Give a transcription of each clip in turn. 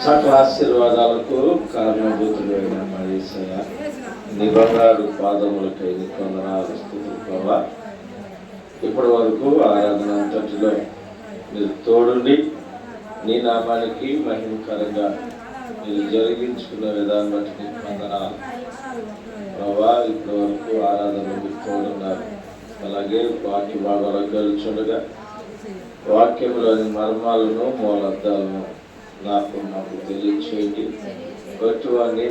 సకల ఆశీర్వాదాలకు కారణభూతులైన మా యేసయ్య, నీ బంగారు పాదములకై నీ వందనాలు స్తుతులు ప్రభువా. ఇప్పటి వరకు ఆరాధన అంతటిలో మీరు తోడుండి నీ నామానికి మహిమకరంగా మీరు జరిగించుకున్న విధానం బట్టి నీకు వందనాలు ప్రభువా. ఇప్పటి వరకు ఆరాధన మీరు తోడున్నారు. అలాగే వాక్య భాగాలు గెలుచుండగా వాక్యములోని మర్మాలను మూలర్థాలను మాకు తెలియచేయండి. బట్టువాన్ని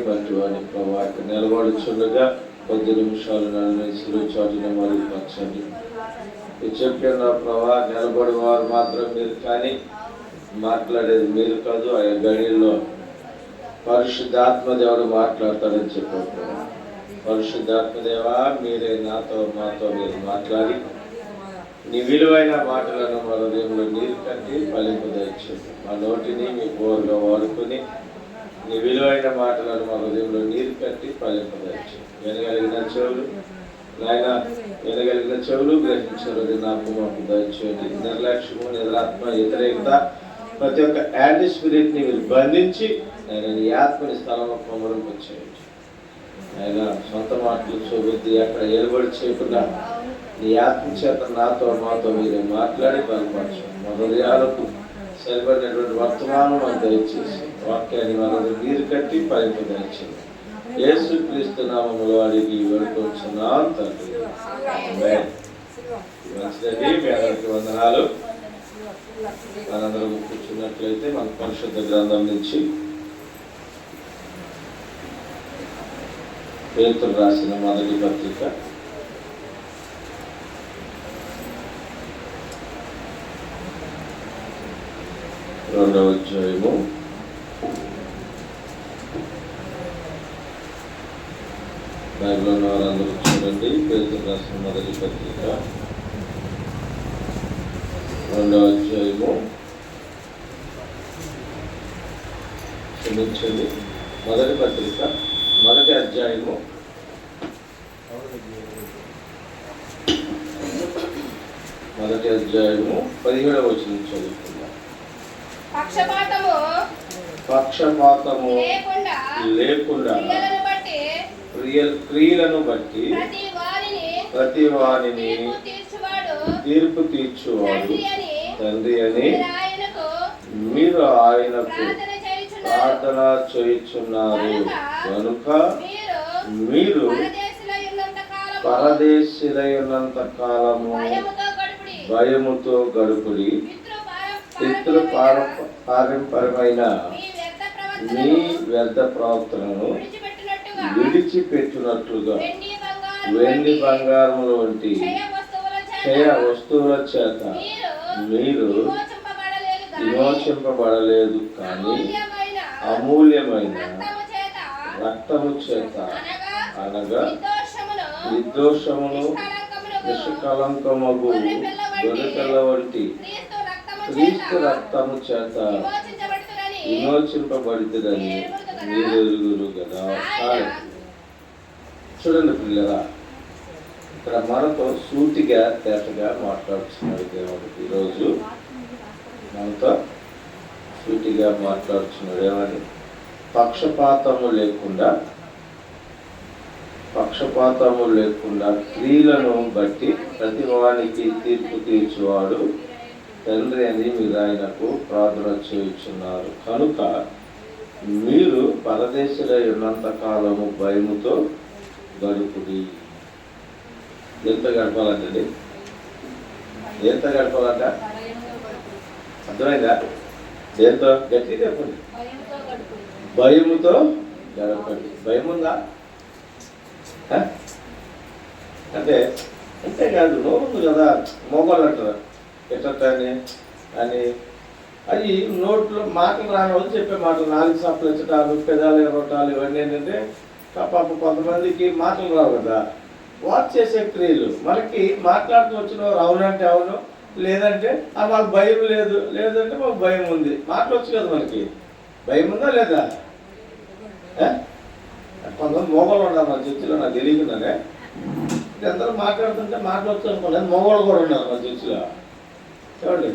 ప్రభావితం నిలబడుచుండగా 10 నిమిషాలు నన్ను చాటున మరుగుపరచండి. చెప్పిన ప్రభా నిలబడి వారు మాత్రం మీరు, కానీ మాట్లాడేది మీరు కాదు. ఆ గడిలో పరిశుద్ధాత్మదేవుడు మాట్లాడతాడని చెప్పారు. పరిశుద్ధాత్మదేవా, మీరే మాతో మీరు మాట్లాడి నీ విలువైన మాటలను మా హృదయంలో నీరు కట్టి ఫలింపదయచేయండి. మా నోటిని మీ బోరుగా వాడుకొని నీ విలువైన మాటలను మా హృదయంలో నీరు కట్టి ఫలింపదయచేయండి. వినగలిగిన చెవులు గ్రహించలేదు నాకు మాకు దయచేయండి. నిర్లక్ష్యము, నిద్రాత్మ, వ్యతిరేకత, ప్రతి ఒక్క యాంటీ స్పిరిట్ ని మీరు బంధించి నేను నీ ఆత్మని స్థలంలో పొందడంచేయండి. ఆయన సొంత మాటలు చూబుద్ది అక్కడ ఏలుబడి చేయకుండా నీ ఆత్మ చేత మాతో మీరు మాట్లాడి బలపరచండి. మా హృదయాలకు సరిపడినటువంటి వర్తమానం మాకు దయచేసి వాక్యాన్ని మన నీరు కట్టి ఫలింపదయచేయండి. యేసు క్రీస్తు నామములో అడిగి వేడుకొంచున్నాం తండ్రి. మంచిదండి. మీ అందరికీ వందనాలు. మనందరం కూర్చున్నట్లయితే మన పరిశుద్ధ గ్రంథం నుంచి పేతురు రాసిన మొదటి పత్రిక 2వ అధ్యాయము 4 చూడండి. పేతురు రాసిన మొదటి పత్రిక 2వ అధ్యాయము, క్షమించండి, మొదటి పత్రిక 1వ అధ్యాయము 17వ వచనం చదువుకుందాం. పక్షపాతము లేకుండా క్రియలను బట్టి ప్రతి వారిని తీర్పు తీర్చువాడు తండ్రి అని మీరు ఆయనకు ప్రార్థన చేయుచున్నారు కనుక మీరు పరదేశులై ఉన్నంత కాలము భయముతో గడుపుడి. పితృ పారంపరమైన మీ వ్యర్థ ప్రవర్తనను విడిచిపెట్టినట్లుగా వెండి బంగారముల వంటి క్షయ వస్తువుల చేత మీరు విమోచింపబడలేదు, కానీ అమూల్యమైన రక్తము చేత, అనగా నిర్దోషమును నిష్కళంకమగు గొర్రెపిల్ల వంటి క్రీస్తు రక్తము చేత విమోచింపబడితేదని మీరు ఎరుగురు కదా. చూడండి పిల్లరా, ఇక్కడ మనతో సూటిగా తేటగా మాట్లాడుతున్నాడు దేవుడు. ఈరోజు మనతో సూటిగా మాట్లాడుతున్నాడు. ఏమని? పక్షపాతము లేకుండా క్రియలను బట్టి ప్రతి వానికి తీర్పు తీర్చువాడు తండ్రి అని మీరు ఆయనకు ప్రార్థన చేయుచున్నారు కనుక మీరు పరదేశులై ఉన్నంత కాలము భయముతో గడుపుడి. ఎంత గడపాలంటే అర్థమైందా? దేంతో? గట్టిగా చెప్పండి. భయముతో గడపండి. భయం ఉందా? అంటే అంతేకాదు, నోరు కదా, మొగలు అంటారు ఎట్టని అని. అది నోట్లో మాటలు రాని వాళ్ళు చెప్పే మాటలు, 4 సార్లు వచ్చటాలు, పెదాలు ఎరగటాలు, ఇవన్నీ ఏంటంటే పాప కొంతమందికి మాటలు రావు కదా. వాచ్ చేసే క్రియలు మనకి మాట్లాడుతూ వచ్చిన వారు అవునంటే అవును, లేదంటే మాకు భయం లేదంటే మాకు భయం ఉంది. మాట్లాడచ్చు కదా, మనకి భయం ఉందా లేదా? కొంతమంది మొగలు ఉన్నారు మన చర్చిలో, నాకు తెలియకుండానే. అందరూ మాట్లాడుతుంటే మాట్లాడచ్చు అనుకోలేదు, మొగలు కూడా ఉన్నారు మన చర్చిలో. చూడండి,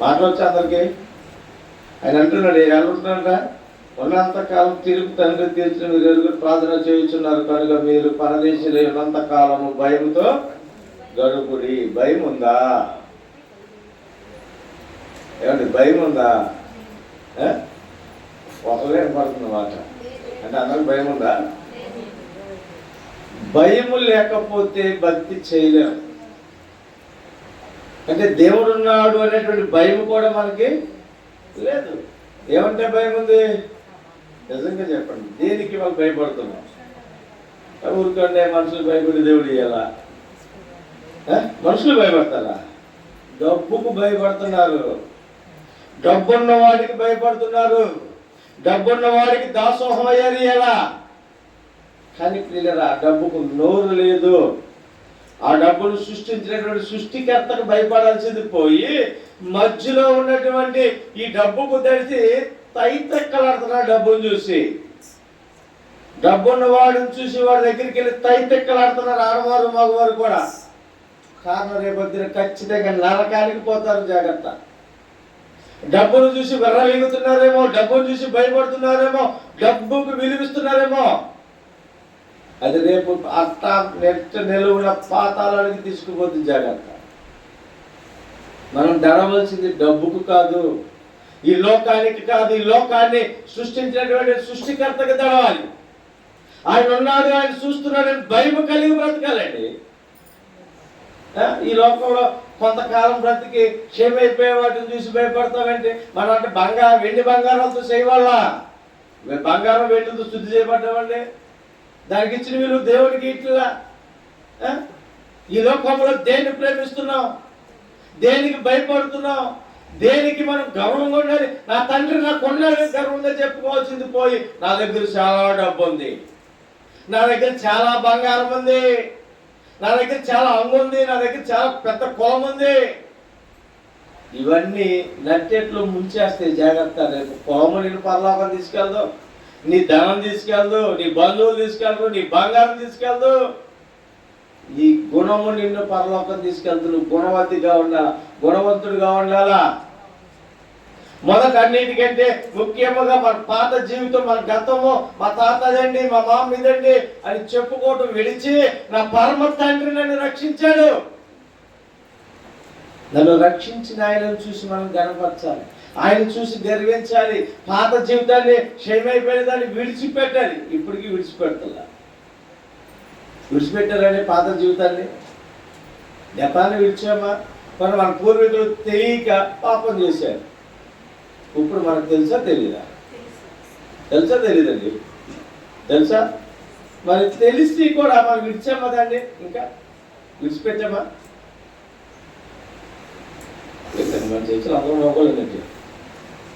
మాట్లాడచ్చు అందరికీ. ఆయన అంటున్నాడు, ఏమంటున్నాడా, ఉన్నంతకాలం తీర్పు తండ్రి తీర్చిన మీరు ఎరుగురు ప్రార్థన చేయుచున్నారు కనుక మీరు పరదేశంలో ఉన్నంత కాలము భయముతో గడుపుడి. భయం ఉందా? ఏమండి, భయం ఉందా? ఒకరే పడుతున్న మాట అంటే అందరికి భయం ఉందా? భయము లేకపోతే భక్తి చేయలేము. అంటే దేవుడు ఉన్నాడు అనేటువంటి భయం కూడా మనకి లేదు. ఏమంటే భయం ఉంది? నిజంగా చెప్పండి, దేనికి వాళ్ళు భయపడుతున్నాం? ఊరికంటే మనుషులు భయపడి దేవుడు ఇయ్యాలా? మనుషులు భయపడతారా? డబ్బుకు భయపడుతున్నారు, డబ్బున్న వాడికి భయపడుతున్నారు, డబ్బున్న వాడికి దాసోహం అయ్యారు ఎలా. కానీ పిల్లరా, ఆ డబ్బుకు నోరు లేదు. ఆ డబ్బును సృష్టించినటువంటి సృష్టికర్తకు భయపడాల్సింది పోయి మధ్యలో ఉన్నటువంటి ఈ డబ్బుకు తెలిసి తైతెక్కలాడుతున్నారు. డబ్బును చూసి, డబ్బున్న వాడిని చూసి వాడి దగ్గరికి వెళ్ళి తైతెక్కలాడుతున్నారు ఆడవారు మగవారు కూడా. కారణం రేపొద్దున ఖచ్చితంగా నరకానికి పోతారు. జాగ్రత్త. డబ్బును చూసి వెర్రవీగుతున్నారేమో, డబ్బును చూసి భయపడుతున్నారేమో, డబ్బుకు విలువిస్తున్నారేమో. అది రేపు అట్ట నిలువున పాతాళానికి తీసుకుపోతుంది. జాగ్రత్త. మనం ధరవలసింది డబ్బుకు కాదు, ఈ లోకానికి కాదు. ఈ లోకాన్ని సృష్టించినటువంటి సృష్టికర్తకు ధరవాలి. ఆయన ఉన్నాడు, ఆయన చూస్తున్నాడని భయం కలిగి బ్రతకాలండి. ఈ లోకంలో కొంతకాలం బ్రతికి క్షేమైపోయే వాటిని చూసి భయపడతామంటే మనం అంటే వెండి బంగారాలతో చేయవాళ్ళ, బంగారం వెండితో శుద్ధి చేయబడ్డామండి. దానికి ఇచ్చిన విలువ దేవుడికి ఇట్లా. ఈ లోకంలో దేన్ని ప్రేమిస్తున్నాం, దేనికి భయపడుతున్నాం, దేనికి మనం గౌరవంగా ఉండాలి. నా తండ్రి నాకు ఉన్నాడని గర్వంగా చెప్పుకోవాల్సింది పోయి నా దగ్గర చాలా డబ్బు ఉంది, నా దగ్గర చాలా బంగారం ఉంది, నా దగ్గర చాలా అంగు ఉంది, నా దగ్గర చాలా పెద్ద కులం ఉంది. ఇవన్నీ నట్టేట్లు ముంచేస్తాయి. జాగ్రత్త. రేపు కులము నేను పరలోకం తీసుకెళ్దు, నీ ధనం తీసుకెళ్దు, నీ బంధువులు తీసుకెళ్దు, నీ బంగారం తీసుకెళ్దు. ఈ గుణము నిన్ను పరలోకం తీసుకెళ్తూ నువ్వు గుణవతిగా ఉండాలా, గుణవంతుడిగా ఉండాలా. మొదట అన్నిటికంటే ముఖ్యముగా మన పాత జీవితం, మన గతము, మా తాతదండి, మా మామ ఇదండి అని చెప్పుకోవటం విడిచి నా పరమ తండ్రి నన్ను రక్షించాడు, నన్ను రక్షించిన ఆయనను చూసి మనం గణపరచాలి, ఆయన చూసి గర్వించాలి. పాత జీవితాన్ని క్షయమైపోయిన దాన్ని విడిచిపెట్టాలి. ఇప్పటికీ విడిచిపెడతా. విడిచిపెట్టారని పాత జీవితాన్ని, గతాన్ని విడిచామా? మరి మన పూర్వీకులు తెలియక పాపం చేశారు. ఇప్పుడు మనకు తెలుసా తెలీదా? తెలుసా తెలీదండి? తెలుసా? మరి తెలిసి కూడా మనం విడిచామా? దాన్ని ఇంకా విడిచిపెట్టామా? మన చర్చలు అందరూ మోగోలేదండి.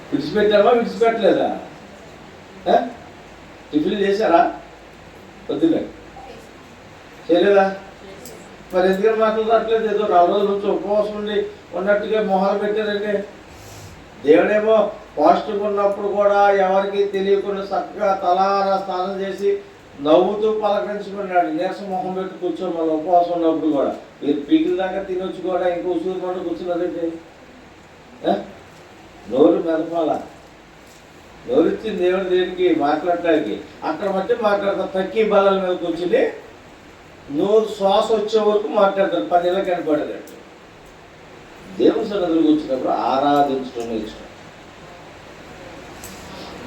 విడిచిపెట్టామా? విడిచిపెట్టలేదా? టిఫిన్లు చేశారా? పొద్దున్న చేయలేదా? మరి ఎందుకని మాట్లాడట్లేదు? ఏదో 4 రోజుల నుంచి ఉపవాసం ఉండి ఉన్నట్టుగా మొహాలు పెట్టారండి. దేవుడేమో పాజిటివ్ ఉన్నప్పుడు కూడా ఎవరికి తెలియకుండా చక్కగా తలారా స్నానం చేసి నవ్వుతూ పలకరించుకున్నాడు. నీరసం మొహం పెట్టి కూర్చొని మన ఉపవాసం ఉన్నప్పుడు కూడా మీరు పీకిల దాకా తినొచ్చు కూడా ఇంకా ఉసూరు పండు కూర్చున్నారండి. నోరు మెదపాల, నోరిచ్చింది దేవుడు దేనికి? మాట్లాడటానికి. అక్కడ మధ్య మాట్లాడతారు. తక్కి బలాల మీద కూర్చుని నోరు శ్వాస వచ్చే వరకు మాట్లాడతారు. 10 నెలలు కనపడేటట్టు. దేవుని సన్నిధిలో కూర్చున్నప్పుడు ఆరాధించడం నేర్చుకో.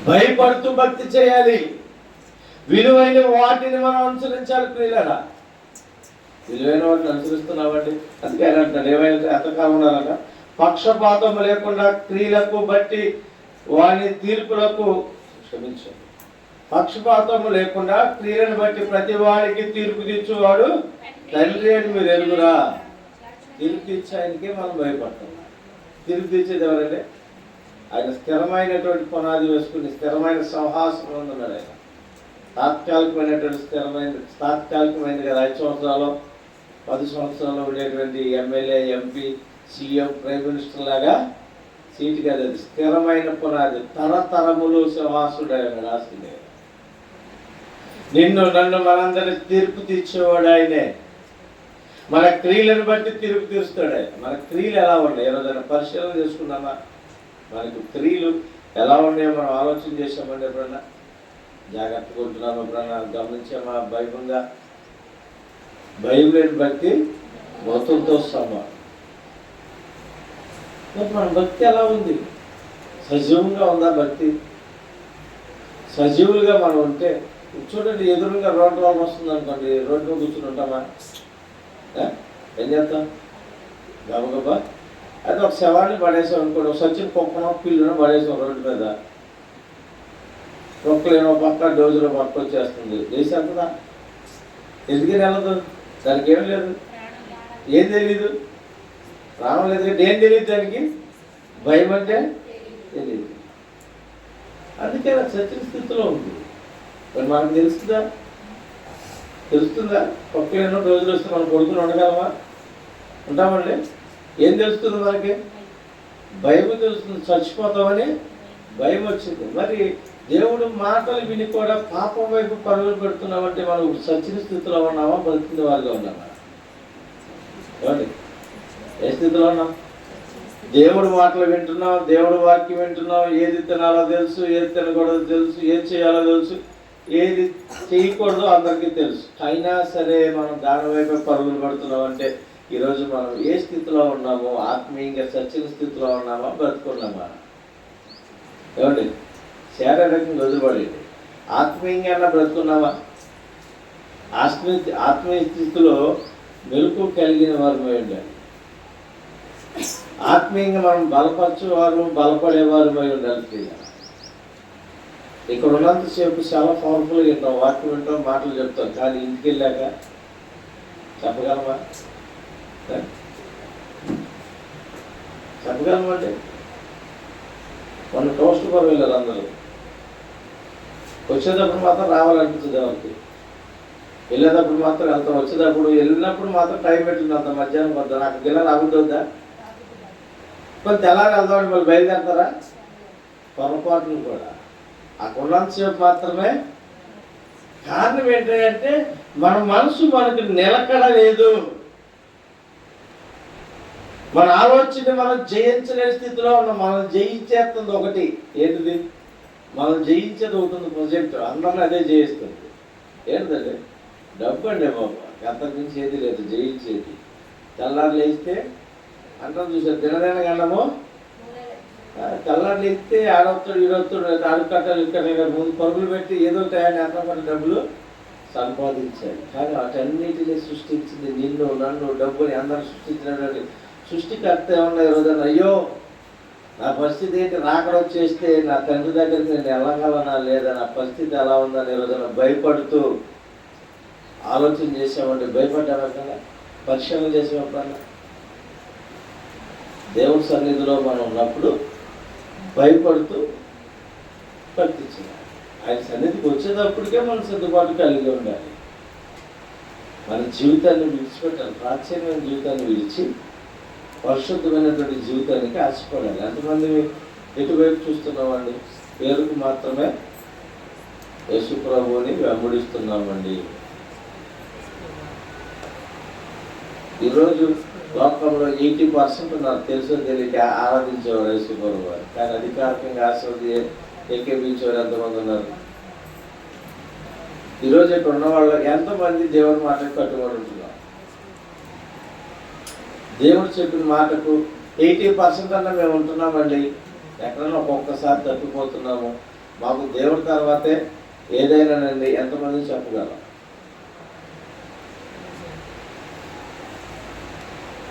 భయపడుతూ భక్తి చేయాలి. విలువైన వాటిని మనం అనుసరించాలి. ప్రియులారా, విలువైన వాటిని అనుసరిస్తున్నామండి. అందుకే ఆయన అంటున్నాడు, ఏమైనా ఎంతకాలం ఉండాలంట? పక్షపాతం లేకుండా క్రియలకు బట్టి వాని తీర్పులకు క్షమించండి. పక్షపాతము లేకుండా క్రియలను బట్టి ప్రతి వాడికి తీర్పు తీర్చువాడు తండ్రి అని మీరు ఎరుగురా. తీర్పు తీర్చే ఆయనకే మనం భయపడతాం. తీర్పు తీర్చేది ఎవరంటే ఆయన స్థిరమైనటువంటి పునాది వేసుకుని స్థిరమైన సింహాసనం ఉన్నాడు. ఆయన తాత్కాలికమైనది కదా. 5 సంవత్సరాలు 10 సంవత్సరాలు ఉండేటువంటి MLA, MP, CM, prime minister లాగా సీటు కదా. అది స్థిరమైన పునాది. తరతరములు సింహాసుడు ఆయన రాసింది. నిన్ను నన్ను మనందరి తీర్పు తీర్చేవాడు ఆయనే. మన క్రియలను బట్టి తీర్పు తీరుస్తాడు ఆయన. మన క్రియలు ఎలా ఉన్నాయి? ఏరోజైనా పరిశీలన చేసుకున్నామా? మనకు క్రియలు ఎలా ఉన్నాయో మనం ఆలోచన చేసామండి. ఎప్పుడన్నా జాగ్రత్తగా ఉంటున్నాము, ఎప్పుడన్నా గమనించామా? భయంగా భయం లేని భక్తి మొత్తంతో సమానం. మన భక్తి ఎలా ఉంది? సజీవంగా ఉందా భక్తి? సజీవులుగా మనం ఉంటే చూడండి, ఎదురుగా రోడ్డు రోడ్డు వస్తుంది అనుకోండి, రోడ్డు మీద కూర్చుని ఉంటామా? ఏం చేస్తాం? గబగబా అది ఒక శవాన్ని పడేసాం అనుకోండి, ఒక సచిన కుక్కనో పిల్లునో పడేసాం రోడ్డు మీద, కుక్కలేనో పక్క డోజులో పక్క వచ్చేస్తుంది, దేశంతదా ఎందుకని వెళ్ళదు? దానికి ఏం లేదు, ఏం తెలీదు, ప్రాణం లేదు. ఏం తెలియదు దానికి? భయం అంటే తెలియదు. అందుకే సచిన స్థితిలో ఉంది. మరి మనకు తెలుస్తుందా? కుక్కలేనో డోజులు వస్తే మనం కొడుకుని ఉండగలమా? ఉంటామండి. ఏం తెలుస్తుంది మనకి? భయం తెలుస్తుంది. చచ్చిపోతామని భయం వచ్చింది. మరి దేవుడు మాటలు విని కూడా పాపం వైపు పరుగులు పెడుతున్నామంటే మనం సచిన స్థితిలో ఉన్నామా, బతికిన వాళ్ళగా ఉన్నామా? ఏమండి, ఏ స్థితిలో ఉన్నాం? దేవుడు మాటలు వింటున్నాం, దేవుడు వాక్యం వింటున్నాం, ఏది తినాలో తెలుసు, ఏది తినకూడదో తెలుసు, ఏది చేయాలో తెలుసు, ఏది చేయకూడదో అందరికీ తెలుసు. అయినా సరే మనం దాని వైపు పరుగులు పెడుతున్నాం అంటే ఈరోజు మనం ఏ స్థితిలో ఉన్నామో? ఆత్మీయంగా సచిన స్థితిలో ఉన్నామా, బ్రతుకున్నామా? ఏమండి, శారీరకంగా వదిలిపడేది, ఆత్మీయంగా బ్రతుకున్నామా? ఆత్మీయ స్థితిలో మెలకు కలిగిన వారు ఉండాలి. ఆత్మీయంగా మనం బలపరచేవారు, బలపడేవారు ఉండాలి. ఇక్కడ ఉన్నంతసేపు చాలా పవర్ఫుల్గా వింటాం, వాక్యం వింటాం, మాటలు చెప్తాం. కానీ ఇంటికి వెళ్ళాక చెప్పగలమా? చెప్పగలమంటే మన టోస్ట్ కూడా వెళ్ళారు అందరూ. వచ్చేటప్పుడు మాత్రం రావాలనిపించదు ఎవరికి, వెళ్ళేటప్పుడు మాత్రం వెళ్తాం. వచ్చేటప్పుడు వెళ్ళినప్పుడు మాత్రం టైం పెట్టింది, అంత మధ్యాహ్నం వద్దా, నాకు గిన్నెలు అవ్వద్దా, కొంత తెల్లారి వెళ్దామని మళ్ళీ బయలుదేరతారా? పొరపాటును కూడా అక్కడ ఉన్నంతసేపు మాత్రమే. కారణం ఏంటంటే మన మనసు మనకు నిలకడ లేదు. మన ఆలోచన మనం జయించలేని స్థితిలో ఉన్నాం. మనం జయించేస్తుంది ఒకటి, ఏంటిది? మనం జయించేది అవుతుంది ప్రొజెక్ట్, అందరిని అదే జయిస్తుంది. ఏంటంటే డబ్బు అండి బాబు, అంతకు మించి ఏది లేదు జయించేది. తెల్లారు లేస్తే అంటారు చూసారు, తినదైన గండము తెల్లారు లేస్తే ఆడొస్తాడు, ఈడొస్తాడు, అడుగు కట్టాలి, ఇక్కడ ముందు పరుగులు పెట్టి ఏదో టయాన్ని అంతమంది డబ్బులు సంపాదించాలి. కానీ వాటన్నిటినీ సృష్టించింది నిన్ను, నన్ను, డబ్బుని అందరూ సృష్టించినటువంటి సృష్టికర్త ఏమన్నా ఈరోజు అయ్యో నా పరిస్థితి ఏంటి, రాకడ వచ్చేస్తే నా తండ్రి దగ్గరికి నేను వెళ్ళగలనా లేదా, నా పరిస్థితి ఎలా ఉందని ఈరోజు భయపడుతూ ఆలోచన చేసామంటే భయపడ్డామన్నా, పరిశీలన చేసేవప్పుడన్నా దేవుడి సన్నిధిలో మనం ఉన్నప్పుడు భయపడుతూ ప్రవర్తించాలి. ఆయన సన్నిధికి వచ్చేటప్పటికే మన సర్దుబాటు కలిగి ఉండాలి. మన జీవితాన్ని విడిచిపెట్టాలి. ప్రాచీనమైన జీవితాన్ని విడిచి పరిశుద్ధమైనటువంటి జీవితానికి ఆశపడాలి. ఎంతమంది ఎటువైపు చూస్తున్నామండి? పేరుకు మాత్రమే యేసు ప్రభువుని వెంబడిస్తున్నామండి. ఈరోజు లోకంలో 80% నాకు తెలుసో తెలియక ఆరాధించేవారు యేసు ప్రభు వారు. కానీ అధికారికంగా ఏకీపించేవారు ఎంతమంది ఉన్నారు? ఈరోజు ఇక్కడ ఉన్న వాళ్ళు ఎంతమంది దేవుడి మాటకు కట్టుబడి ఉంటున్నారు? దేవుడు చెప్పిన మాటకు 80% అన్న మేము ఉంటున్నామండి. ఎక్కడన్నా ఒక్కొక్కసారి తప్పిపోతున్నాము. మాకు దేవుడి తర్వాతే ఏదైనానండి ఎంతమంది చెప్పగలం?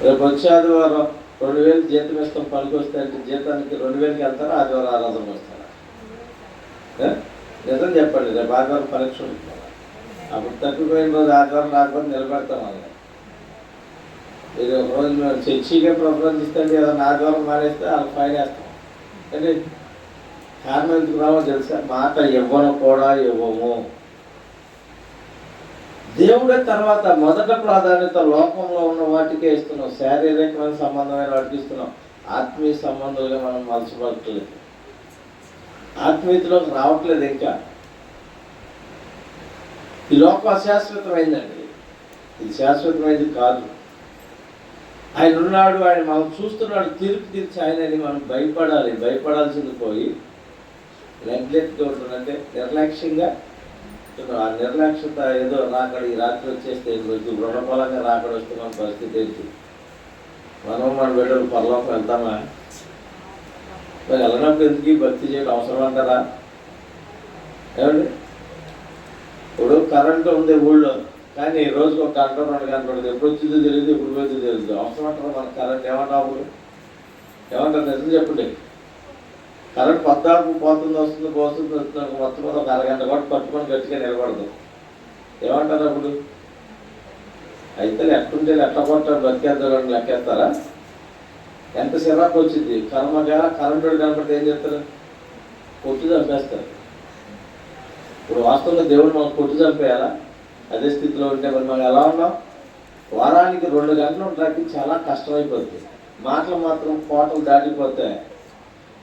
రేపు వచ్చే ఆదివారం 2000 జీతం ఇస్తాం, పనికి వస్తే అంటే జీతానికి 2000కి వెళ్తారా, ఆదివారం ఆరాధనకు వస్తారా? నిజం చెప్పండి. రేపు ఆదివారం పరీక్ష ఉంటున్నారా? అప్పుడు తప్పిపోయిన రోజు ఆదివారం రాకపోతే నిలబెడతాం. అలా ఇది ఒక రోజు మేము చర్చిగా ప్రిఫరెన్స్ ఇస్తే ఏదైనా ఆదివారం మానేస్తే వాళ్ళకి ఫైన్ వేస్తాం. అంటే కారణం ఎందుకు రావో తెలుసా? మాట ఇవ్వను కూడా ఇవ్వము. దేవుడే తర్వాత మొదట ప్రాధాన్యత లోకంలో ఉన్న వాటికే ఇస్తున్నాం. శారీరకమైన సంబంధమైన వాటికి ఇస్తున్నాం. ఆత్మీయ సంబంధాలుగా మనం మలచబడట్లేదు, ఆత్మీయతలోకి రావట్లేదు. ఇంకా ఈ లోకం అశాశ్వతమైందండి, ఇది శాశ్వతమైంది కాదు. ఆయన ఉన్నాడు, ఆయన మనం చూస్తున్నాడు, తీర్పు తీర్చి ఆయనని మనం భయపడాలి. భయపడాల్సింది పోయి నెగ్లెక్ట్గా ఉంటుందంటే నిర్లక్ష్యంగా ఆ నిర్లక్ష్యత ఏదో రాకడ ఈ రాత్రి వచ్చేస్తే రోజు రుణపలంగా రాకడ వస్తే మన పరిస్థితి ఏంటి? మన బిడ్డలు పరలోకం వెళ్తామా? మరి వెళ్ళినప్పుడు ఎందుకు భక్తి చేయడం అవసరం అంటారా? ఏమండి, ఇప్పుడు కరెంటు ఉంది ఊళ్ళో, కానీ రోజుకు ఒక గంట 2 గంటలు ఎప్పుడు వచ్చిందో తెలియదు, ఎప్పుడు పోయిందో తెలియదు. అవసరం అంటారా మన కరెంట్? ఏమంటావు? ఏమంటారు? నిజం చెప్పండి. కరెంట్ పద్దాకు పోతుంది వస్తుంది మొత్తం ఒక అరగంట కూడా పట్టుకొని గట్టిగా నిలబడదు. ఏమంటారు అప్పుడు? అయితే ఎట్టుంటే ఎట్లా కొట్టారు బతికేద్దాం లెక్కేస్తారా? ఎంత సిరాకు వచ్చింది. కర్మగా కరెంటు కనపడితే ఏం చేస్తారు? కొట్టు చంపేస్తారు. ఇప్పుడు వాస్తవంగా దేవుడు మనం కొట్టు చంపేయాలా? అదే స్థితిలో ఉంటే మరి మనం ఎలా ఉన్నాం? వారానికి 2 గంటలు ఉండడానికి చాలా కష్టమైపోతుంది. మాటలు మాత్రం కోటలు దాటిపోతాయి.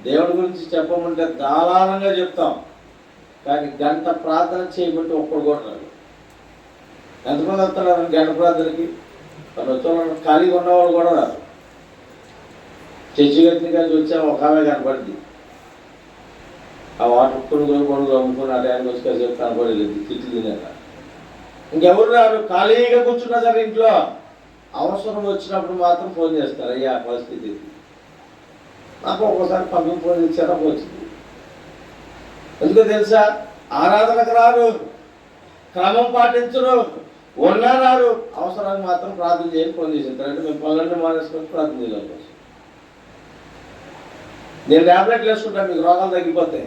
దేవుడి గురించి చెప్పమంటే ధారాళంగా చెప్తాం, కానీ గంట ప్రార్థన చేయమంటే ఒక్కడు కూడా రాడు. ఎంతమంది వస్తున్నారు గంట ప్రార్థనకి? మన వచ్చే ఖాళీగా ఉన్నవాళ్ళు కూడా రాదు. చర్చి గట్టిన కానీ వచ్చాము ఒక ఆమె కనపడింది. ఆ వాటర్ కొనుగోలు అమ్ముకుని ఆ టైంకి వచ్చి కాసేపు కనపడలేదు, తిట్లు తినేక. ఇంకెవరు రారు. ఖాళీగా కూర్చున్నా సరే ఇంట్లో అవసరం వచ్చినప్పుడు మాత్రం ఫోన్ చేస్తారు. అయ్యా పరిస్థితి నాకు ఒక్కోసారి పంపిణీ ఫోన్ ఇచ్చారా వచ్చింది. ఎందుకో తెలుసా? ఆరాధనకు రారు, క్రమం పాటించరు, ఉన్నా రారు. అవసరానికి మాత్రం ప్రార్థన చేయని ఫోన్ చేసేస్తారు. అంటే మేము పనులన్నీ మానేసుకొని ప్రార్థన చేయాలి కోసం. నేను ట్యాబ్లెట్లు వేసుకుంటా, మీకు రోగాలు తగ్గిపోతాయి.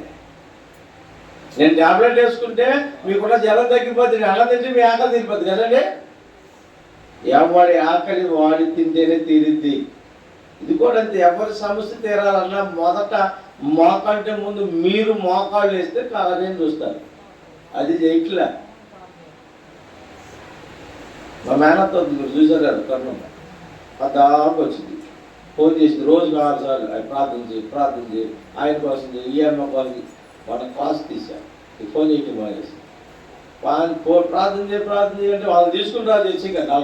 నేను ట్యాబ్లెట్ వేసుకుంటే మీకున్న జలం తగ్గిపోతుంది. అన్నం తింటే మీ ఆకలి తీరిపోతుంది కదండి. ఎవరి ఆకలి వాడి తింటేనే తీరిద్ది. ఇది కూడా అంతే. ఎవరి సమస్య తీరాలన్నా మొదట మోకంటే ముందు మీరు మోకాళ్ళు వేస్తే కాలని చూస్తారు. అది చేయట్లే. మా మేనత్తో మీరు చూసారు కదా, కర్ణం దాకా వచ్చింది. ఫోన్ చేసింది రోజుకు 6 సార్లు. అది ప్రార్థన చేయి ఆయన కోసం చేయి, ఈ అమ్మ కోసం వాళ్ళ క్లాస్ తీశాను. ఫోన్ చేయటం మానేసి ప్రార్థన చేయి అంటే వాళ్ళు తీసుకుని రాదు చేసి కదా.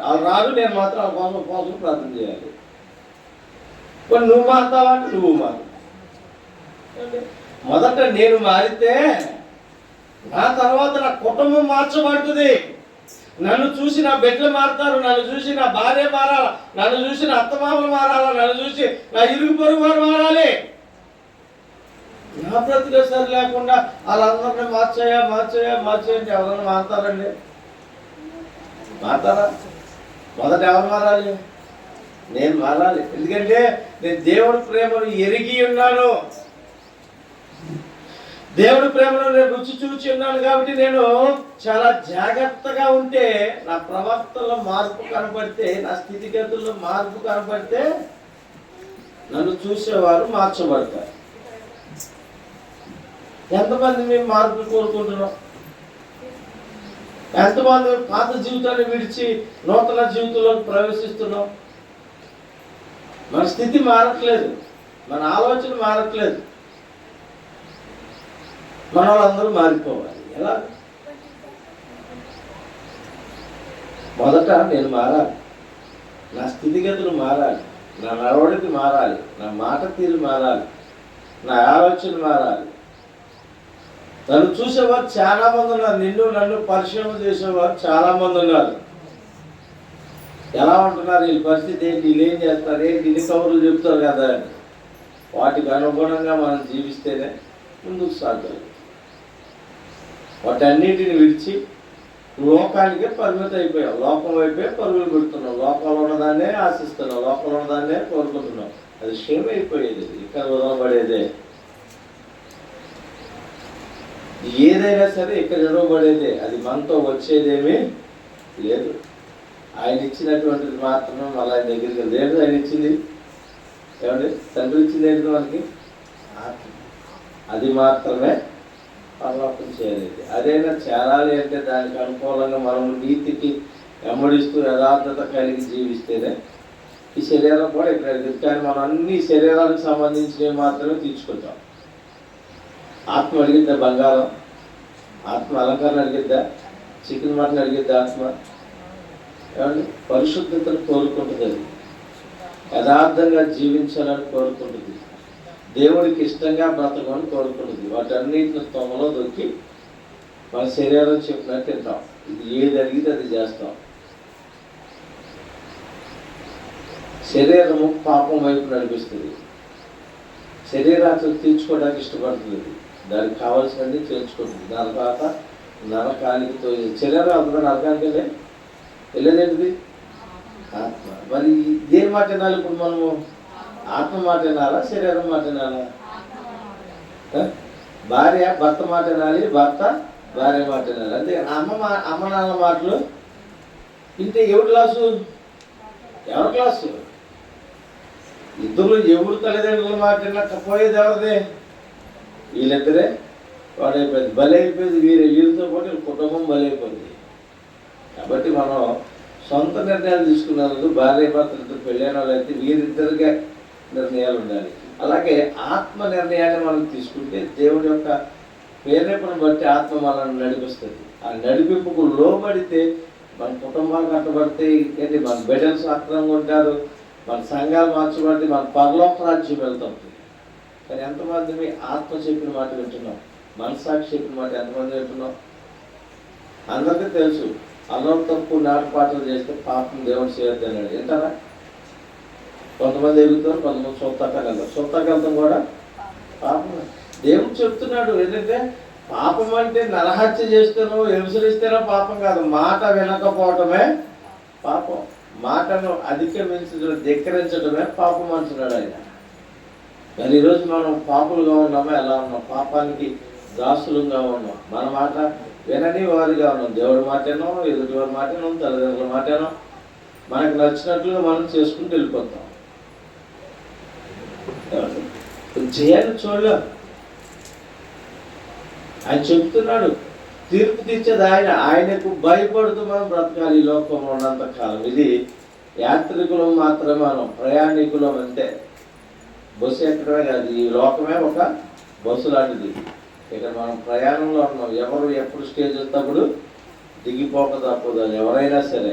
వాళ్ళు రారు, నేను మాత్రం వాళ్ళ కోసం ప్రార్థన చేయాలి. కొన్ని నువ్వు మారుతావంటే నువ్వు మారు. మొదట నేను మారితే నా తర్వాత నా కుటుంబం మార్చబడుతుంది. నన్ను చూసి నా బిడ్డలు మారుతారు, నన్ను చూసి నా భార్య మారాల, నన్ను చూసి నా అత్తమామలు మారాల, నన్ను చూసి నా ఇరుగు పొరుగు వారు మారాలి. నా ప్రతిసారి లేకుండా వాళ్ళందరినీ మార్చేయండి. ఎవరైనా మారుతారండి? మారుతారా? మొదట ఎవరు మారాలి? నేను మారాలి. ఎందుకంటే నేను దేవుడి ప్రేమను ఎరిగి ఉన్నాను, దేవుడి ప్రేమను నేను రుచి చూచి ఉన్నాను. కాబట్టి నేను చాలా జాగ్రత్తగా ఉంటే నా ప్రవర్తనలో మార్పు కనపడితే, నా స్థితిగతుల్లో మార్పు కనపడితే నన్ను చూసేవారు మార్చబడతారు. ఎంతమంది మేము మార్పులు కోరుకుంటున్నాం? ఎంతమంది పాత జీవితాన్ని విడిచి నూతన జీవితంలోకి ప్రవేశిస్తున్నాం? మన స్థితి మారట్లేదు, మన ఆలోచన మారట్లేదు. మన వాళ్ళందరూ మారిపోవాలి. ఎలా? మొదట నేను మారాలి, నా స్థితిగతులు మారాలి, నా నడవడికి మారాలి, నా మాట తీరు మారాలి, నా ఆలోచన మారాలి. నన్ను చూసేవారు చాలా మంది ఉన్నారు. నన్ను పరిచయం చేసేవారు చాలా మంది ఉన్నారు. ఎలా ఉంటున్నారు, వీళ్ళ పరిస్థితి ఏంటి, వీళ్ళు ఏం చేస్తారు, ఏంటి, ఇన్ని కబుర్లు చెప్తారు కదా అని వాటికి అనుగుణంగా మనం జీవిస్తేనే ముందుకు సాగాలి. వాటన్నిటిని విడిచి లోకానికే పరిమితం అయిపోయాం. లోకం వైపే పరుగులు పెడుతున్నాం. లోకంలో ఉన్నదాన్నే ఆశిస్తున్నాం, లోకంలో ఉన్నదాన్నే కోరుకుంటున్నాం. అది క్షేమ అయిపోయేది, ఇక్కడ వదలబడేదే. ఏదైనా సరే ఇక్కడ నిలవబడేదే, అది మనతో వచ్చేదేమీ లేదు. ఆయన ఇచ్చినటువంటిది మాత్రమే మళ్ళీ ఆయన దగ్గరికి లేదు. ఆయన ఇచ్చింది ఏమండి? తండ్రి ఇచ్చింది ఏంటి మనకి? అది మాత్రమే పరలోకం చేయలేదు. అదైనా చేరాలి అంటే దానికి అనుకూలంగా మనం నీతికి వెంబడిస్తూ యథార్థత కలిగి జీవిస్తేనే ఈ శరీరం కూడా ఇక్కడ అడిగింది. కానీ మనం అన్ని శరీరానికి సంబంధించినవి మాత్రమే తీర్చుకుంటాం. ఆత్మ అడిగిద్దా బంగారం? ఆత్మ అలంకరణ అడిగిద్దా? చికెన్ మటన్ అడిగిద్దా ఆత్మ? ఏమండి? పరిశుద్ధతను కోరుకుంటుంది, అది యథార్థంగా జీవించాలని కోరుకుంటుంది. దేవుడికి ఇష్టంగా బ్రతకమని కోరుకున్నది. వాటన్నిటిని తొమలో దొక్కి మన శరీరం చెప్పినట్టు తింటాం. ఇది ఏది అడిగితే అది చేస్తాం. శరీరము పాపం వైపు నడిపిస్తుంది. శరీరాన్ని తీర్చుకోవడానికి ఇష్టపడుతుంది. దానికి కావాల్సినది తీర్చుకుంటుంది. దాని తర్వాత నరకానికి శరీరం అవుతుంది. నరకానికి వెళ్ళేదేంటిది ఆత్మ. మరి దేని మాట వినాలి? ఇప్పుడు మనము ఆత్మ మాట వినాలా, శరీరం మాట వినాలా? భార్య భర్త మాట వినాలి, భర్త భార్య మాట వినాలి. అంతే. అమ్మ నాన్న మాటలు ఇంతే. ఎవరి క్లాసు? ఇద్దరు ఎవరు తల్లిదండ్రుల మాట వినకపోయేది ఎవరిదే? వీళ్ళిద్దరే. వాడైపోయింది, బలైపోయింది. వీళ్ళతో పాటు కుటుంబం బలైపోయింది. కాబట్టి మనం సొంత నిర్ణయాలు తీసుకున్నందుకు భార్య భర్తలతో పెళ్ళైన వాళ్ళైతే వీరిద్దరిగా నిర్ణయాలు ఉండాలి. అలాగే ఆత్మ నిర్ణయాన్ని మనం తీసుకుంటే దేవుడి యొక్క ప్రేరేపణ బట్టి ఆత్మ మనల్ని నడిపిస్తుంది. ఆ నడిపింపుకు లోబడితే మన కుటుంబాలు కట్టబడితే ఏంటి, మన బిడ్డలు సక్రమంగా ఉంటారు, మన సంఘాలు మార్చబడితే మన పరలోక రాజ్యం వెళ్తాం. కానీ ఎంతమంది మీ ఆత్మ చెప్పిన మాట వింటున్నాం? మనసాక్షి చెప్పిన మాట ఎంతమంది వింటున్నాం? అందరికీ తెలుసు, అన్నం తప్పు నాటుపాటలు చేస్తే పాపం దేవుడు చేయొద్దు అన్నాడు. ఏంటారా? కొంతమంది ఎగుతారు, కొంతమంది సొంతకెళ్తాం కూడా పాపం. దేవుడు చెప్తున్నాడు ఏంటంటే పాపం అంటే నరహత్య చేస్తేనో హింసలిస్తేనో పాపం కాదు, మాట వినకపోవటమే పాపం. మాటను అధిగమించడం ధిక్కరించడమే పాపం అంటున్నాడు ఆయన. మరి ఈరోజు మనం పాపులుగా ఉన్నామా? ఎలా ఉన్నాం? పాపానికి దాసులుగా ఉన్నాం. మన మాట వినని వారిగా ఉన్నాం. దేవుడి మాటేనో, ఎదుటి వారి మాటేనో, తల్లిదండ్రుల మాటేనో మనకు నచ్చినట్లుగా మనం చేసుకుంటూ వెళ్ళిపోతాం. చేయాలి చూడలే. ఆయన చెప్తున్నాడు తీర్పు తీర్చేది ఆయనకు భయపడుతూ మనం బ్రతకాలి ఈ లోకంలో ఉన్నంత కాలం. ఇది యాత్రికులం మాత్రమే, మనం ప్రయాణికులం అంతే. బస్సు ఎక్కడమే కాదు, ఈ లోకమే ఒక బస్సు లాంటిది. ఇక్కడ మనం ప్రయాణంలో ఉన్నాం. ఎవరు ఎప్పుడు స్టేజ్ వస్తప్పుడు దిగిపోక తప్పదు. అని ఎవరైనా సరే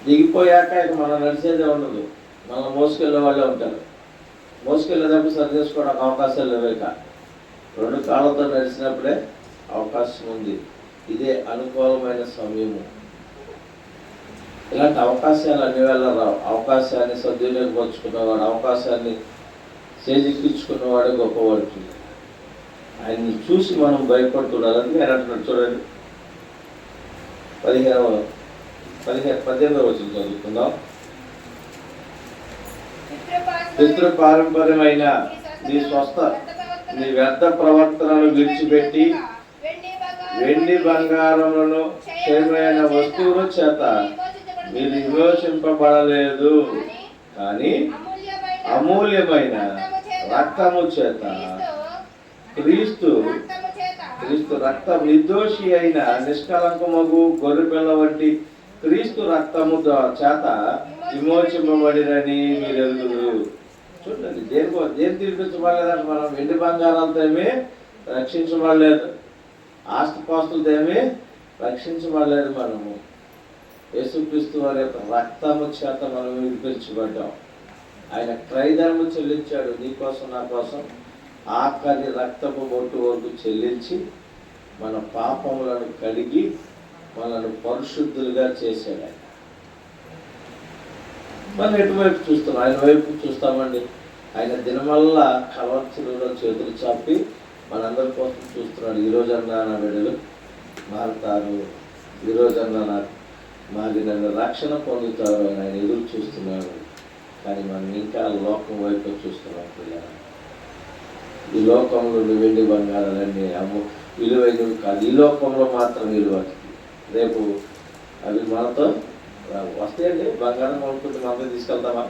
దిగిపోయాక ఇక మనం నడిచేదే ఉండదు. మనం మోసుకెళ్ళే వాళ్ళే ఉంటారు. మోసుకెళ్ళేటప్పుడు సరి చేసుకోవడానికి అవకాశాలు లేవేక. 2 కాళ్ళతో నడిచినప్పుడే అవకాశం ఉంది. ఇదే అనుకూలమైన సమయము. ఇలాంటి అవకాశాలు అన్ని వేళ రావు. అవకాశాన్ని సద్వినియోగపరుచుకున్నవాడు, అవకాశాన్ని చేజిక్కించుకున్నవాడే గొప్పవాడు. ఆయన్ని చూసి మనం భయపడుతున్నాడు. అందుకే ఆయన అంటున్నాడు చూడండి, 18వ వచనం చదువుకుందాం. పితృపారంపర్యమైన నీ వ్యర్థ ప్రవర్తనను విడిచిపెట్టి వెండి బంగారములను క్షయమైన వస్తువుల చేత మీరు విమోచింపబడలేదు, కానీ అమూల్యమైన రక్తము చేత, క్రీస్తు రక్తం, నిర్దోషి అయిన నిష్కలంకమగు గొర్రెపిల్ల వంటి క్రీస్తు రక్తము చేత విమోచింపబడినని మీరు ఎరుగుదురు. చూడండి, దేని తీర్పించబడలేదంటే మనం వెండి బంగారాలతో ఏమీ రక్షించబడలేదు, ఆస్తిపాస్తులతో ఏమీ రక్షించబడలేదు. మనము యేసుక్రీస్తు వారి యొక్క రక్తము చేత మనం విడిపించబడ్డాం. ఆయన క్రయధనము చెల్లించాడు నీకోసం, నా కోసం. ఆఖరి రక్తపు బొట్టు వరకు చెల్లించి మన పాపములను కడిగి మనల్ని పరిశుద్ధులుగా చేశాడు ఆయన. మనం ఎటువైపు చూస్తాం? ఆయన వైపు చూస్తామండి. ఆయన దినమల్లా కలవచ్చులో చేతులు చాపి మనందరి కోసం చూస్తున్నాడు. ఈరోజన్నా నా బిడ్డలు మారుతారు, ఈరోజన్నా నాకు మాది నన్ను రక్షణ పొందుతారు అని ఆయన ఎదురు చూస్తున్నాడు. కానీ మనం ఇంకా లోకం వైపు చూస్తున్నాం. పిల్లలు, ఈ లోకంలో వెండి బంగారాలన్నీ విలువైనవి కాదు. ఈ లోకంలో మాత్రం విలువకి. రేపు అవి మనతో వస్తాయండి. బంగారం కొనుక్కుంటే మనతో తీసుకెళ్తామా?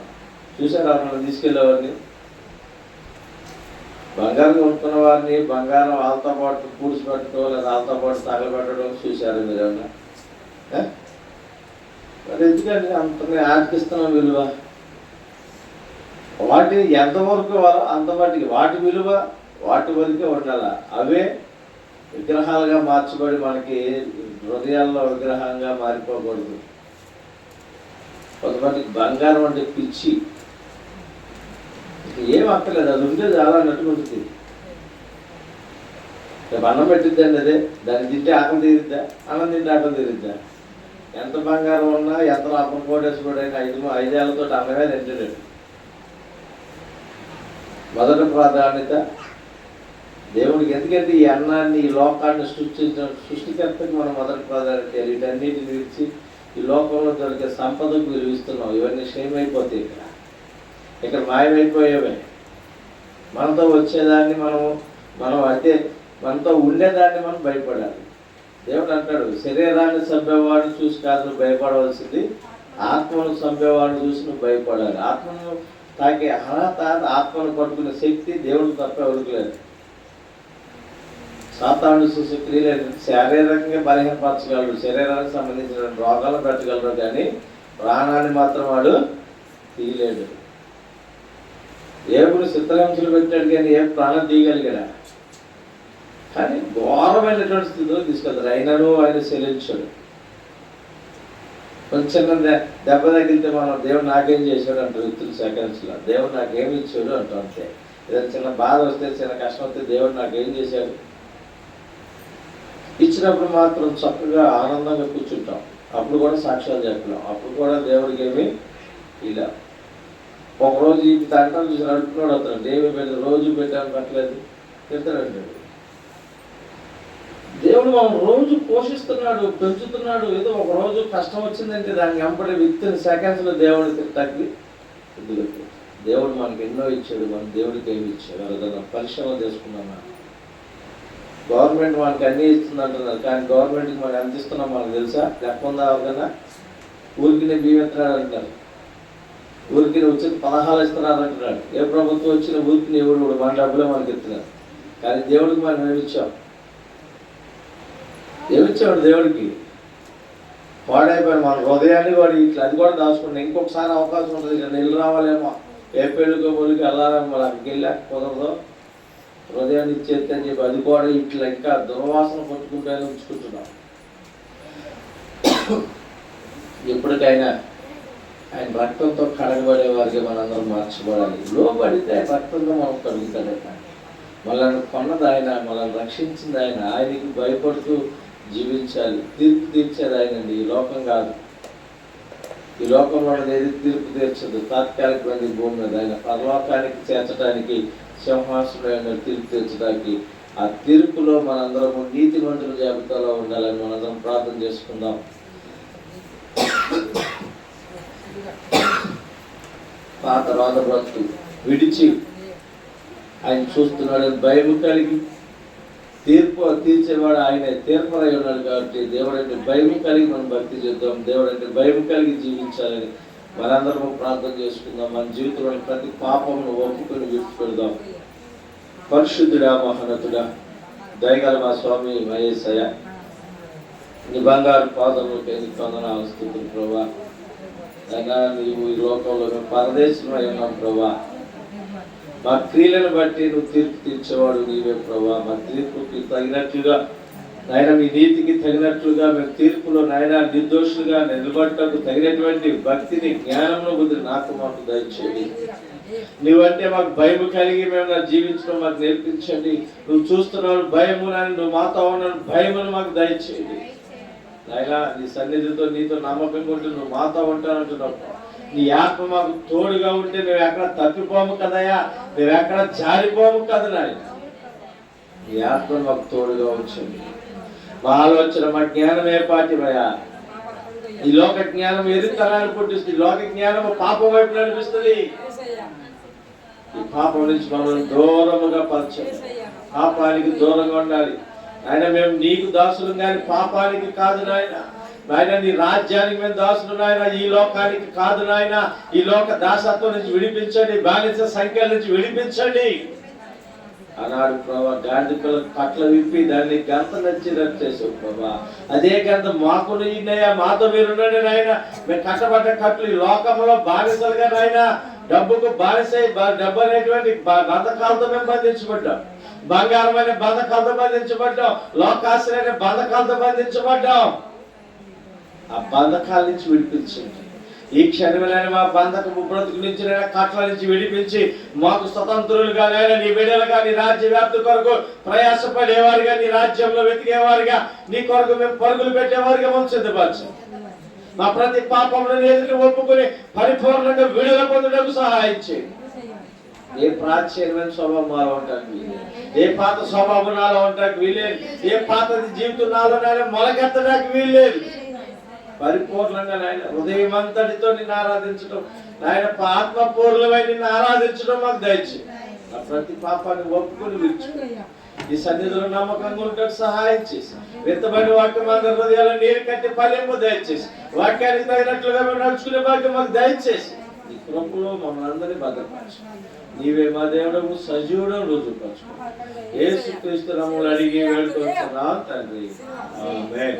చూసారా మనం తీసుకెళ్ళేవారిని? బంగారం కొనుక్కున్న వారిని బంగారం వాళ్ళతో పాటు పూడ్చిపెట్టడం లేదా వాళ్ళతో పాటు తగలబెట్టడం చూశారు మీరేమన్నా? మరి ఎందుకంటే అంతనే ఆర్కిస్తున్నాం విలువ. వాటిని ఎంతవరకు అంతవరకు వాటి విలువ వాటి వరకే ఉండాలి. అవే విగ్రహాలుగా మార్చబడి మనకి హృదయాల్లో విగ్రహంగా మారిపోకూడదు. కొంతమందికి బంగారం అంటే పిచ్చి. ఏం అక్కర్లేదు, అది ఉంటే చాలా అన్నట్టుగా ఉంటుంది. రేపు అన్నం పెట్టిద్దండి, అదే దాన్ని తింటే ఆకలి తీరిద్దా? అన్నం తింటే ఆకలి తీరిద్దా? ఎంత బంగారం ఉన్నా, ఎంత లాభం కోటేశ్వరుడైనా 5 ఏళ్లతో అన్నమే తింటాడు. మొదటి ప్రాధాన్యత దేవుడికి. ఎందుకంటే ఈ అన్నాన్ని, ఈ లోకాన్ని సృష్టికర్తకి మనం మొదటి ప్రాధాన్యత. వీటన్నిటిని విడిచి ఈ లోకంలో దొరికే సంపదకు విలువిస్తున్నాం. ఇవన్నీ క్షేమైపోతాయి. ఇక్కడ మాయమైపోయేవే. మనతో వచ్చేదాన్ని మనం అయితే మనతో ఉండేదాన్ని మనం భయపడాలి. దేవుడు అంటాడు, శరీరాన్ని చంపేవాడు చూసి కాదు నువ్వు భయపడవలసింది, ఆత్మను చంపేవాడు చూసి నువ్వు భయపడాలి. ఆత్మను తాకే అర్హత, ఆత్మను పట్టుకునే శక్తి దేవుడు తప్ప ఎవరికి లేదు. సాతాను చూసే క్రియలు శారీరకంగా బలహీనపరచగలడు, శరీరానికి సంబంధించిన రోగాలు పెట్టగలడు, కానీ ప్రాణాన్ని మాత్రం వాడు తీయలేడు. ఏపుడు చిత్రహింసలు పెట్టాడు కానీ ఏ ప్రాణం తీయగలిగాడా? కానీ ఘోరమైనటువంటి స్థితిలో తీసుకెళ్తారు. అయినను ఆయన చెల్లించాడు. కొంచెం దెబ్బ తగిలితే మనం దేవుడు నాకేం చేశాడు అంటారు విత్ సెకండ్స్లో. దేవుడు నాకేమి ఇచ్చాడు అంటాం అంతే. ఏదైనా చిన్న బాధ వస్తే, చిన్న కష్టం వస్తే దేవుడు నాకేం చేశాడు ఇచ్చినప్పుడు మాత్రం చక్కగా ఆనందంగా కూర్చుంటాం. అప్పుడు కూడా సాక్ష్యాలు చెప్పలేం. అప్పుడు కూడా దేవుడికి ఏమి ఇలా. ఒకరోజు ఈ తంటాలు చూసి అడుగుతున్నాడు అతను, ఏమి పెట్టి రోజు పెట్టాను పెట్టలేదు తిడతాడంటాడు. దేవుడు మనం రోజు పోషిస్తున్నాడు, పెంచుతున్నాడు. ఏదో ఒక రోజు కష్టం వచ్చిందంటే దాన్ని వెంపడి విత్ సెకండ్స్లో దేవుడి తిట్టకి ఎద్దులకు. దేవుడు మనకి ఎన్నో ఇచ్చాడు, మన దేవుడికి ఏమి ఇచ్చాడు అలా పరిశ్రమ చేసుకున్నామా? గవర్నమెంట్ మనకి అన్నీ ఇస్తుంది అంటున్నారు, కానీ గవర్నమెంట్కి మనం ఎంత ఇస్తున్నాం మనకు తెలుసా? లెక్క ఉందా? అవగానే ఊరికి బియ్యం ఇస్తున్నాడు అంటారు, ఊరికి వచ్చి 16 ఇస్తున్నారు అంటున్నాడు. ఏ ప్రభుత్వం వచ్చిన ఊరికి ఎవరు మన డబ్బులే మనకి ఇస్తున్నారు. కానీ దేవుడికి మనం ఏమిచ్చాం? ఏమిచ్చాడు దేవుడికి? పాడైపోయాడు మన హృదయాన్ని వాడు ఇట్లా. అది కూడా దాచుకుంటాం. ఇంకొకసారి అవకాశం ఉంటుంది, ఇక్కడ నీళ్ళు రావాలేమో, ఏ పెళ్ళికో ఊరికి వెళ్ళాలేమో, అక్కడికి వెళ్ళాక కుదరదు, హృదయాన్ని ఇచ్చేస్తే అని చెప్పి అది కూడా ఇట్లా ఇంకా దుర్వాసన పట్టుకుంటూనే ఉంచుకుంటున్నాం. ఎప్పటికైనా ఆయన రక్తంతో కడగబడే వారికి మనందరం మార్చబడాలి. లోబడితే రక్తంతో మనం కడుగుతాడు. మనల్ని కొన్నది ఆయన, మనల్ని రక్షించింది ఆయన. ఆయనకి భయపడుతూ జీవించాలి. తీర్పు తీర్చేది ఆయనండి, ఈ లోకం కాదు. ఈ లోకంలో ఏది తీర్పు తీర్చదు. తాత్కాలికమైన భూమి మీద ఆయన పరలోకానికి చేర్చడానికి, సింహాసనం తీర్పు తీర్చడానికి, ఆ తీర్పులో మనందరము నీతిమంతుల జాబితాలో ఉండాలని మనందరం ప్రార్థన చేసుకుందాం. పాత రోద బ్రతుకు విడిచి ఆయన చూస్తున్నాడని భయం కలిగి, తీర్పు తీర్చేవాడు ఆయనే, తీర్పరై ఉన్నాడు కాబట్టి దేవుడు అంటే భయం కలిగి మనం భక్తి చేద్దాం. దేవుడు అంటే భయం కలిగి జీవించాలని మనందరము ప్రార్థన చేసుకుందాం. మన జీవితంలో ప్రతి పాపమును ఒప్పుకొని విడిచిపెడదాం. పరిశుద్ధుడా, మహోన్నతుడా, దయగల మా స్వామి మహేశయ్య, నీ బంగారు పాదములకి వందనాలు స్తుతులు ప్రభా. అయినా నీవు ఈ లోకంలో పరదేశంలో ఉన్నాం ప్రభా. మా క్రియలను బట్టి నువ్వు తీర్పు తీర్చేవాడు నీవే ప్రభా. మా తీర్పుకి తగినట్లుగా నాయన, మీ నీతికి తగినట్లుగా మేము తీర్పులో నాయన నిర్దోషులుగా నిలబడటకు తగినటువంటి భక్తిని, జ్ఞానంలో బుద్ధి మాకు దయచేయండి. నువ్వంటే మాకు భయం కలిగి మేము జీవించడం మాకు నేర్పించండి. నువ్వు చూస్తున్నావు భయము, నువ్వు మాతో ఉన్నాను భయమును మాకు దయచేయండి. నాయనా, నీ సన్నిధితో నీతో నమ్మకంగా ఉంటే నువ్వు మాతో ఉంటానంటున్నావు. నీ ఆత్మ మాకు తోడుగా ఉంటే మేము ఎక్కడ తప్పిపోము కదయా, మేము ఎక్కడ జారిపోము కదా నాయన. నీ ఆత్మ మాకు తోడుగా ఉంచండి. మా ఆలోచన, మా జ్ఞానం ఏపాటివయా? ఈ లోక జ్ఞానం ఎదుగుతనాన్ని పుట్టిస్తుంది. లోక జ్ఞానం పాపం వైపు నడిపిస్తుంది. ఈ పాపం నుంచి మనం దూరముగా పరచాలి. పాపానికి దూరంగా ఉండాలి. ఆయన మేము నీకు దాసులు కానీ పాపానికి కాదు నాయన. నాయన నీ రాజ్యానికి మేము దాసులు నాయన, ఈ లోకానికి కాదు నాయన. ఈ లోక దాసత్వం నుంచి విడిపించండి, బానిస సంఖ్యల నుంచి విడిపించండి. ఆనాడు ప్రభా గాడిదల కట్ల విప్పి దాన్ని గంత నచ్చినట్టు చేసావు ప్రభా. అదే గంత మాకు ఇన్నయ్యా, మాతో మీరుండండి నాయన. మేము కట్టబడ్డ కట్లు ఈ లోకంలో బానిసలుగా నాయన, డబ్బుకు బానిసై డబ్బు అనేటువంటి బంధకాలతో మేము బంధించబడ్డాం. బంగారమైన బంధకాలతో బంధించబడ్డాం. లోకాశ్రయమైన బంధకాలతో బంధించబడ్డాం. ఆ బంధకాల నుంచి విడిపించండి. ఈ క్షణమైన మా బంధకము బ్రతుకు నుంచి నైనా కట్ల నుంచి విడిపించి మాకు స్వతంత్రులుగా నైనా నీ బిడ్డలుగా నీ రాజ్య వ్యాప్తి కొరకు ప్రయాసపడేవారుగా నీ రాజ్యంలో వెతికేవారుగా నీ కొరకు మేము పరుగులు పెట్టేవారుగా మనం సిద్ధపరచు. మా ప్రతి పాపంలో ఎదురు ఒప్పుకొని పరిపూర్ణంగా విడుదల పొందడానికి సహాయం చేయండి. ఏ ప్రాచీనమైన స్వభావం మాలో ఉంటానికి వీలేదు, ఏ పాత స్వభావం నాలో ఉంటానికి వీలేదు, ఏ పాత జీవితం నాలో నాయన మొలకెత్తడానికి వీల్లేదు. పరిపూర్ణంగా నాయన హృదయం అంతటితో నిన్ను ఆరాధించడం, నాయన ఆత్మపూర్ణమై నిన్ను ఆరాధించడం మాకు దయచేయి. నా ప్రతి పాపాన్ని ఒప్పుకొని విడిచి ఈ సన్నిధిలో నమ్మకంగా ఉండటం సహాయం చేసి విత్తబడి వాక్యం అందరి హృదయాలను నీరు కట్టి ఫలింపు దయచేసి వాక్యానికి తగినట్లుగా మేము నడుచుకునే భాగ్యం మాకు దయచేసి ఈ కృపలో మమ్మల్ని అందరినీ భద్రపరచు. నీవే మా దేవుడము సజీవుడు రుజువుపరచు. యేసుక్రీస్తు నామములో అడిగి వేడుకొంటున్నాం తండ్రి. ఆమేన్.